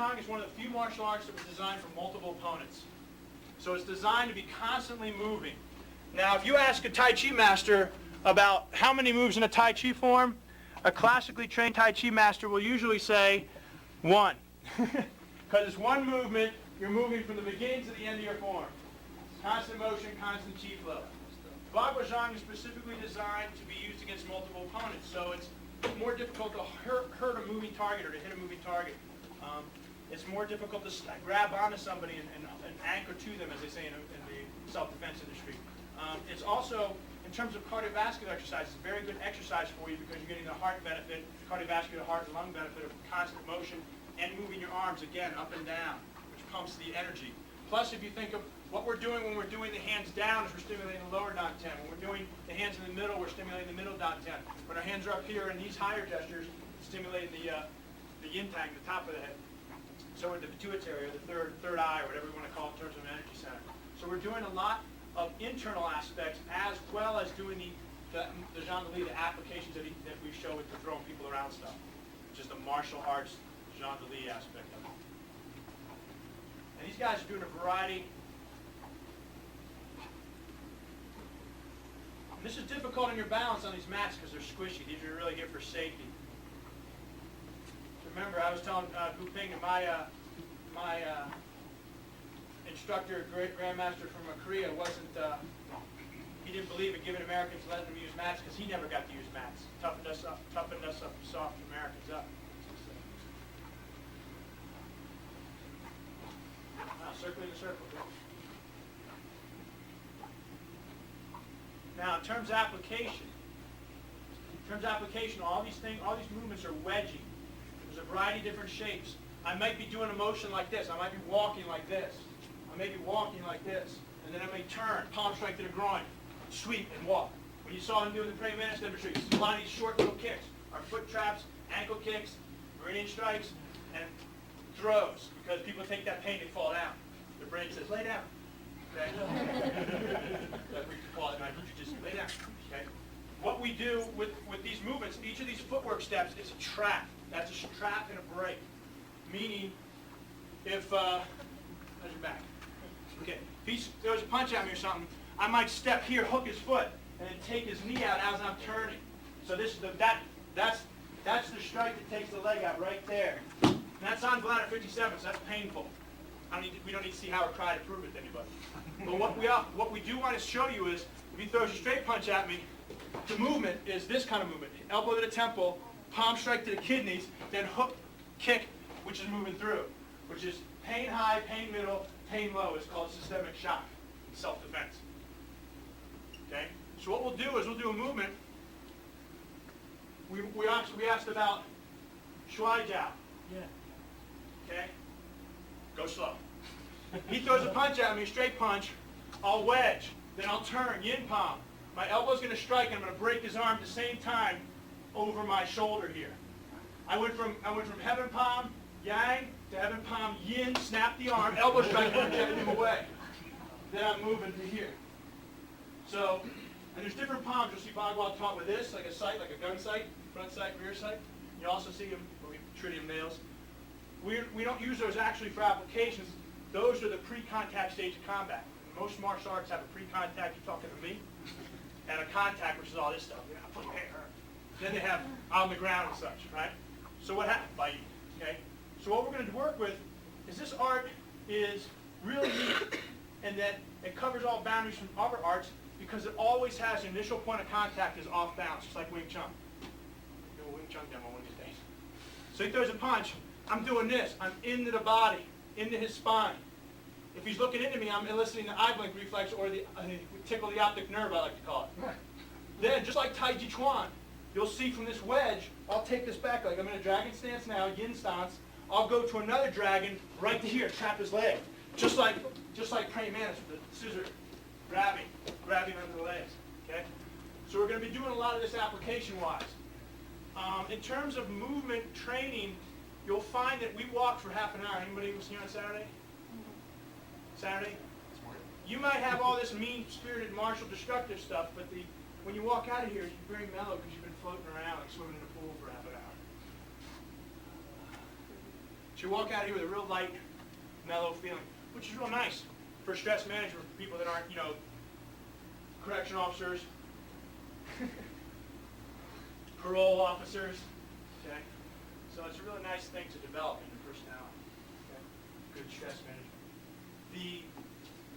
Baguazhang is one of the few martial arts that was designed for multiple opponents. So it's designed to be constantly moving. Now, if you ask a Tai Chi master about how many moves in a Tai Chi form, a classically trained Tai Chi master will usually say 1. Because it's one movement, you're moving from the beginning to the end of your form. Constant motion, constant chi flow. Baguazhang is specifically designed to be used against multiple opponents, so it's more difficult to hurt a moving target or to hit a moving target. It's more difficult to grab onto somebody and anchor to them, as they say in the self-defense industry. It's also, in terms of cardiovascular exercise, it's a very good exercise for you because you're getting the heart benefit, cardiovascular heart and lung benefit of constant motion and moving your arms, again, up and down, which pumps the energy. Plus, if you think of what we're doing when we're doing the hands down is we're stimulating the lower dot 10. When we're doing the hands in the middle, we're stimulating the middle dot 10. When our hands are up here in these higher gestures, it's stimulating the yin tang, the top of the head. So we're the pituitary, or the third eye, or whatever we want to call it in terms of an energy center. So we're doing a lot of internal aspects as well as doing the Zhang Li, the applications that we show with the throwing people around stuff, which is the martial arts Zhang Li aspect of it. And these guys are doing a variety. And this is difficult in your balance on these mats because they're squishy. These are really good for safety. Remember, I was telling Gu Ping and my instructor, great grandmaster from Korea, he didn't believe in giving Americans letting them use mats because he never got to use mats. Toughened us up, soft Americans up. Circling the circle. Now, in terms of application, all these movements are wedging. There's a variety of different shapes. I might be doing a motion like this. I might be walking like this. I may be walking like this. And then I may turn, palm strike to the groin, sweep and walk. When you saw him doing the praying mantis demonstration, you see a lot of these short little kicks. Our foot traps, ankle kicks, meridian strikes, and throws. Because people take that pain, they fall down. The brain says, lay down. Okay? That's what you call it. You just lay down. Okay? What we do with these movements, each of these footwork steps is a trap. That's a trap and a break. Meaning, if, how's your back? Okay, if he throws a punch at me or something, I might step here, hook his foot, and then take his knee out as I'm turning. So this is that's the strike that takes the leg out right there. And that's on bladder 57, so that's painful. We don't need to see Howard cry to prove it to anybody. But what we do want to show you is, if he throws a straight punch at me, the movement is this kind of movement. Elbow to the temple, palm strike to the kidneys, then hook, kick, which is moving through, which is pain high, pain middle, pain low. It's called systemic shock, self-defense. Okay? So what we'll do is we'll do a movement. We asked about shuai jiao. Yeah. Okay? Go slow. He throws a punch at me, a straight punch. I'll wedge. Then I'll turn, yin palm. My elbow's going to strike, and I'm going to break his arm at the same time over my shoulder here. I went from heaven palm, yang, to heaven palm, yin, snap the arm, elbow strike, project him away. Then I'm moving to here. So, and there's different palms. You'll see Bagua taught with this, like a sight, like a gun sight, front sight, rear sight. You also see them with tritium nails. We don't use those actually for applications. Those are the pre-contact stage of combat. Most martial arts have a pre-contact, you're talking to me, and a contact, which is all this stuff. Then they have on the ground and such, right? So what happened? By you, okay? So what we're going to work with is this art is really neat, and that it covers all boundaries from other arts because it always has an initial point of contact is off balance, just like Wing Chun. Do a Wing Chun demo one of these days. So he throws a punch. I'm doing this. I'm into the body, into his spine. If he's looking into me, I'm eliciting the eye blink reflex or the tickle the optic nerve, I like to call it. Right. Then, just like Tai Chi Chuan, you'll see from this wedge, I'll take this back, like I'm in a dragon stance now, yin stance. I'll go to another dragon right to here, trap his leg. Just like praying mantis with the scissor grabbing under the legs. Okay? So we're going to be doing a lot of this application-wise. In terms of movement training, you'll find that we walk for half an hour. Anybody was here on Saturday? Saturday? You might have all this mean-spirited, martial, destructive stuff, but when you walk out of here, you're very mellow because you've been floating around like swimming in a pool for half an hour. So you walk out of here with a real light, mellow feeling, which is real nice for stress management for people that aren't, you know, correction officers, parole officers, okay? So it's a really nice thing to develop in your personality, okay? Good stress management.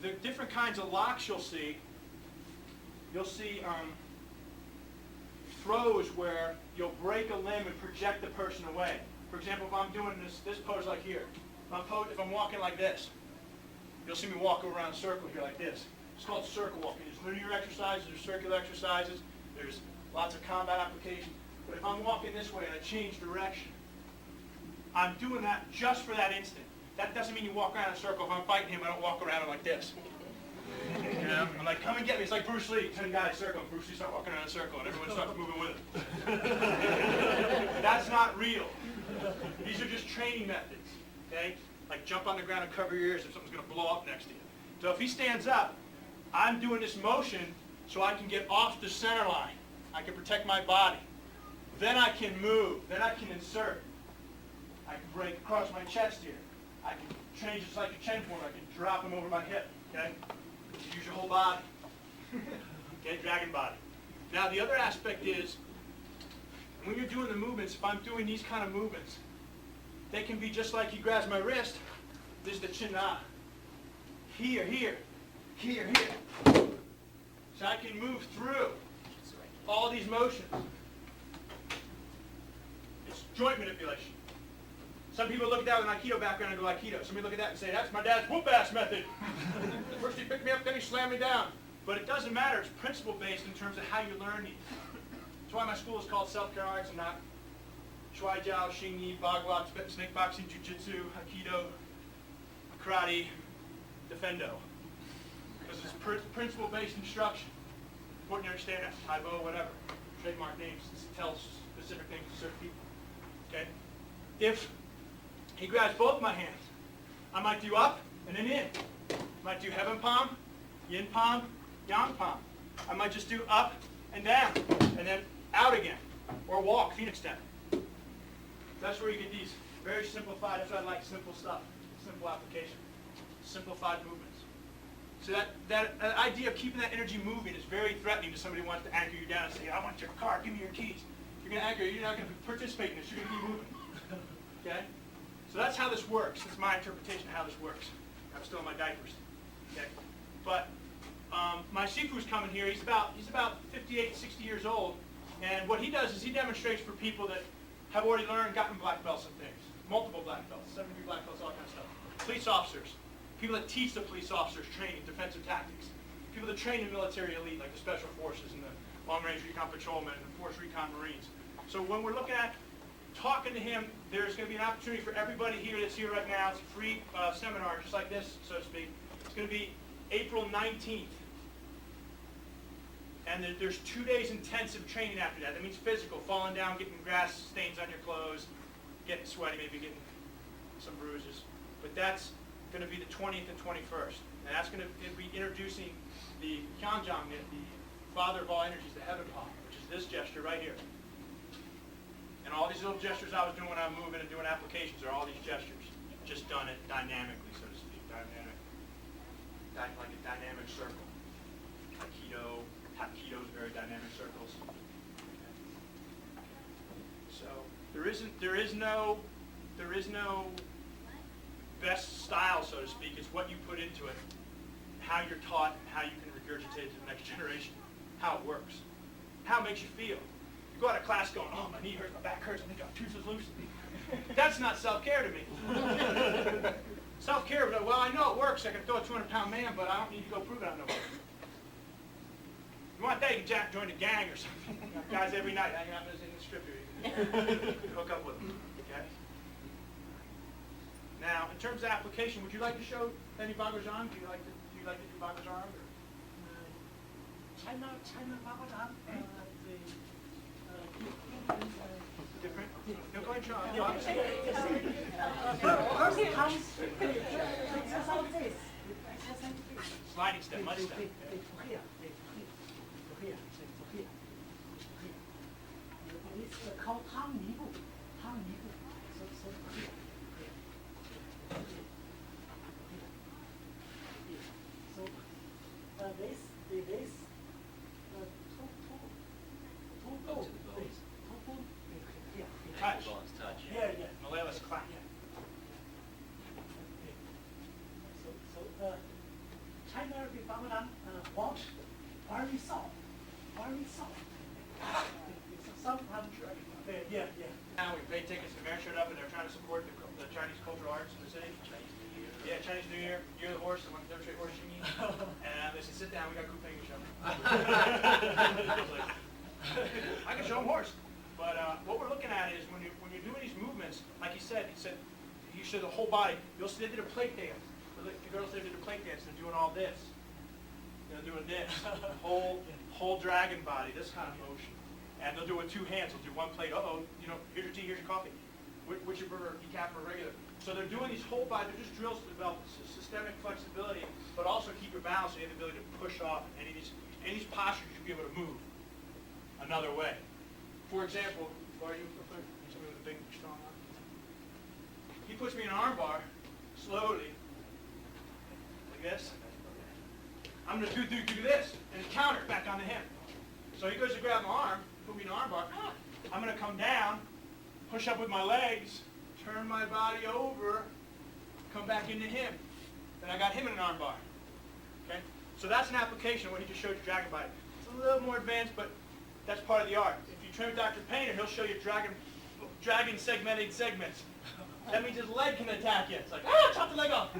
The different kinds of locks you'll see throws where you'll break a limb and project the person away. For example, if I'm doing this pose like here, if I'm walking like this, you'll see me walk around a circle here like this. It's called circle walking. There's linear exercises, there's circular exercises, there's lots of combat applications. But if I'm walking this way and I change direction, I'm doing that just for that instant. That doesn't mean you walk around in a circle. If I'm fighting him, I don't walk around like this. You know? I'm like, come and get me. It's like Bruce Lee, 10 guys circle. Bruce Lee starts walking around in a circle, and everyone starts moving with him. That's not real. These are just training methods, okay? Like jump on the ground and cover your ears if something's going to blow up next to you. So if he stands up, I'm doing this motion so I can get off the center line. I can protect my body. Then I can move. Then I can insert. I can break across my chest here. I can change it like a chin form. I can drop him over my hip, okay? Use your whole body. Okay, dragon body. Now the other aspect is, when you're doing the movements, if I'm doing these kind of movements, they can be just like he grabs my wrist. This is the chin na. Here, here, here, here. So I can move through all these motions. It's joint manipulation. Some people look at that with an Aikido background and go Aikido. Some people look at that and say, that's my dad's whoop-ass method. First he picked me up, then he slammed me down. But it doesn't matter. It's principle-based in terms of how you learn these. That's why my school is called self-characterize and not Shuai Jiao, Xingyi, Bagua, snake boxing, jiu-jitsu, Aikido, karate, defendo. Because it's principle-based instruction. Important to understand that. Taibo, whatever. Trademark names. This tells specific things to certain people. Okay? If he grabs both my hands, I might do up and then in. I might do heaven palm, yin palm, yang palm. I might just do up and down and then out again. Or walk, phoenix step. That's where you get these very simplified, that's why I like simple stuff, simple application, simplified movements. So that idea of keeping that energy moving is very threatening to somebody who wants to anchor you down and say, I want your car, give me your keys. You're going to anchor, you're not going to participate in this, you're going to keep moving. Okay? So that's how this works. That's my interpretation of how this works. I'm still in my diapers. Okay? But my Sifu's coming here. He's about 58, 60 years old. And what he does is he demonstrates for people that have already learned, gotten black belts and things. Multiple black belts, 7-degree black belts, all kind of stuff. Police officers. People that teach the police officers training, defensive tactics. People that train in military elite, like the Special Forces and the Long-Range Recon Patrolmen and the Force Recon Marines. So when we're looking at talking to him, there's going to be an opportunity for everybody here that's here right now. It's a free seminar, just like this, so to speak. It's going to be April 19th. And there's 2 days intensive training after that. That means physical, falling down, getting grass stains on your clothes, getting sweaty, maybe getting some bruises. But that's going to be the 20th and 21st. And that's going to be introducing the Baguazhang, the father of all energies, the heaven palm, which is this gesture right here. And all these little gestures I was doing when I'm moving and doing applications are all these gestures, just done it dynamically, so to speak, dynamic, like a dynamic circle. Takedows, very dynamic circles. So there is no best style, so to speak. It's what you put into it, how you're taught, and how you can regurgitate it to the next generation, how it works, how it makes you feel. You go out of class going, oh, my knee hurts, my back hurts, I think my tooth is loose. That's not self-care to me. Self-care, well, I know it works. I can throw a 200-pound man, but I don't need to go prove it on nobody. You want that, you can join a gang or something. Guys every night hanging out in the strip here. Hook up with them. Okay? Now, in terms of application, would you like to show any Baguazhang? Do you like to do Baguazhang? China Baguazhang. Different? No, go ahead, Sean. First comes exercise this. Sliding step, mud step. we soft? Why are we soft? It's a soft punch. Yeah. Now we paid tickets to the mayor showed up and they're trying to support the Chinese cultural arts in the city. Yeah, Chinese New Year, Year of the Horse, the one demonstrate horse singing. And they said, sit down, we got Kupeng to show. I can show them horse. But what we're looking at is when you're doing these movements, like he said you show the whole body. You'll see they did a plate dance. The girls they did a plate dance, they're doing all this. They're doing this. Whole dragon body, this kind of motion. And they'll do it with two hands. They'll do one plate. Here's your tea, here's your coffee. Which you prefer, decaf or regular? So they're doing these whole body. They're just drills to develop systemic flexibility, but also keep your balance. So you have the ability to push off. Any of these postures, you'll be able to move another way. For example, somebody with a big, strong arm. He puts me in an arm bar slowly, like this. I'm going to do this and counter back on the hip. So he goes to grab my arm, put me in an arm bar. I'm going to come down, push up with my legs, turn my body over, come back into him. Then I got him in an arm bar. Okay? So that's an application of what he just showed you, dragon body. It's a little more advanced, but that's part of the art. If you train with Dr. Painter, he'll show you dragon segmented segments. That means his leg can attack you. It's like, chop the leg off.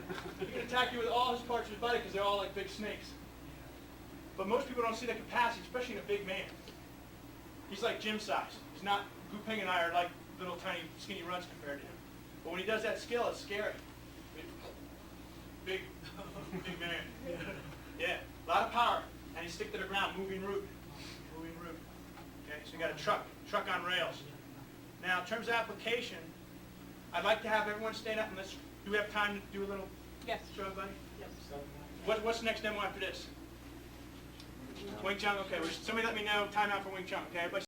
He can attack you with all his parts of his body because they're all like big snakes. But most people don't see that capacity, especially in a big man. He's like gym size. He's not, Kupeng and I are like little tiny skinny runs compared to him. But when he does that skill, it's scary. Big man. Yeah, a lot of power. And he stick to the ground, moving root. Okay, so you got a truck on rails. Now, in terms of application, I'd like to have everyone stand up and do we have time to do a little show, everybody? Yes. What's the next demo after this? Wing Chun, okay. Somebody let me know, time out for Wing Chun, okay? Everybody